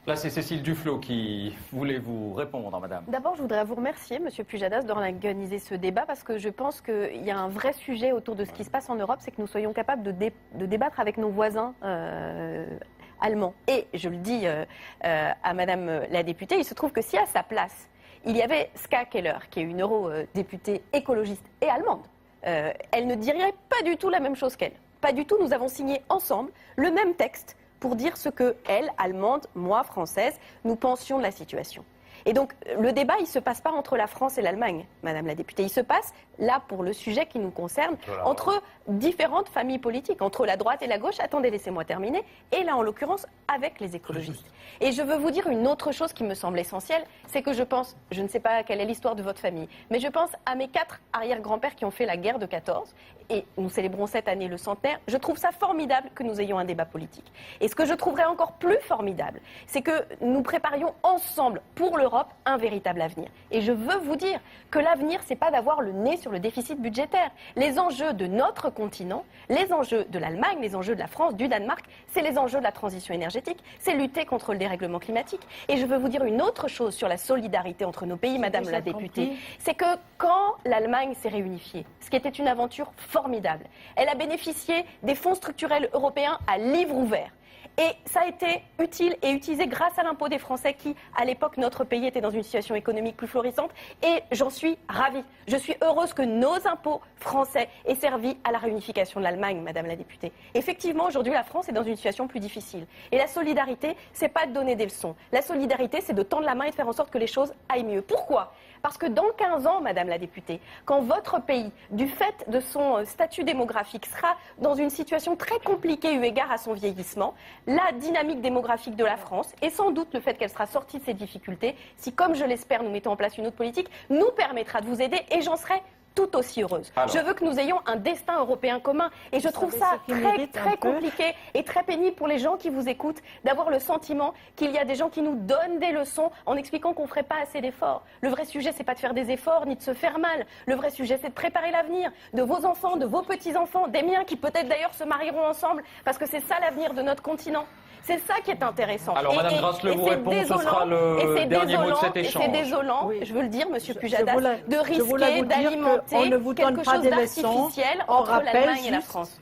Là, c'est Cécile Duflot qui voulait vous répondre, madame. D'abord, je voudrais vous remercier, monsieur Pujadas, d'organiser ce débat parce que je pense qu'il y a un vrai sujet autour de ce qui se passe en Europe, c'est que nous soyons capables de débattre avec nos voisins allemands. Et je le dis à madame la députée, il se trouve que si à sa place, il y avait Ska Keller, qui est une eurodéputée écologiste et allemande, elle ne dirait pas du tout la même chose qu'elle. Pas du tout, nous avons signé ensemble le même texte pour dire ce que elle, allemande, moi, française, nous pensions de la situation. Et donc, le débat, il ne se passe pas entre la France et l'Allemagne, madame la députée. Il se passe, là, pour le sujet qui nous concerne, entre différentes familles politiques, entre la droite et la gauche. Attendez, laissez-moi terminer. Et là, en l'occurrence, avec les écologistes. Et je veux vous dire une autre chose qui me semble essentielle, c'est que je pense, je ne sais pas quelle est l'histoire de votre famille, mais je pense à mes 4 arrière-grands-pères qui ont fait la guerre de 14, et nous célébrons cette année le centenaire. Je trouve ça formidable que nous ayons un débat politique. Et ce que je trouverais encore plus formidable, c'est que nous préparions ensemble, pour l'Europe, un véritable avenir. Et je veux vous dire que l'avenir, c'est pas d'avoir le nez sur le déficit budgétaire. Les enjeux de notre continent, les enjeux de l'Allemagne, les enjeux de la France, du Danemark, c'est les enjeux de la transition énergétique, c'est lutter contre le dérèglement climatique. Et je veux vous dire une autre chose sur la solidarité entre nos pays, madame la députée, c'est que quand l'Allemagne s'est réunifiée, ce qui était une aventure formidable, elle a bénéficié des fonds structurels européens à livre ouvert. Et ça a été utile et utilisé grâce à l'impôt des Français qui, à l'époque, notre pays était dans une situation économique plus florissante. Et j'en suis ravie. Je suis heureuse que nos impôts français aient servi à la réunification de l'Allemagne, madame la députée. Effectivement, aujourd'hui, la France est dans une situation plus difficile. Et la solidarité, c'est pas de donner des leçons. La solidarité, c'est de tendre la main et de faire en sorte que les choses aillent mieux. Pourquoi ? Parce que dans 15 ans, madame la députée, quand votre pays, du fait de son statut démographique, sera dans une situation très compliquée eu égard à son vieillissement, la dynamique démographique de la France et sans doute le fait qu'elle sera sortie de ces difficultés, si comme je l'espère nous mettons en place une autre politique, nous permettra de vous aider et j'en serai tout aussi heureuse. Alors, je veux que nous ayons un destin européen commun et je trouve ça très compliqué et très pénible pour les gens qui vous écoutent d'avoir le sentiment qu'il y a des gens qui nous donnent des leçons en expliquant qu'on ne ferait pas assez d'efforts. Le vrai sujet, c'est pas de faire des efforts ni de se faire mal. Le vrai sujet, c'est de préparer l'avenir de vos enfants, de vos petits-enfants, des miens qui peut-être d'ailleurs se marieront ensemble parce que c'est ça l'avenir de notre continent. C'est ça qui est intéressant. Alors, madame Grasle vous répond, ce sera le dernier mot de cet échange. C'est désolant, je veux le dire, monsieur Pujadas, de risquer d'alimenter quelque chose d'artificiel entre l'Allemagne et la France.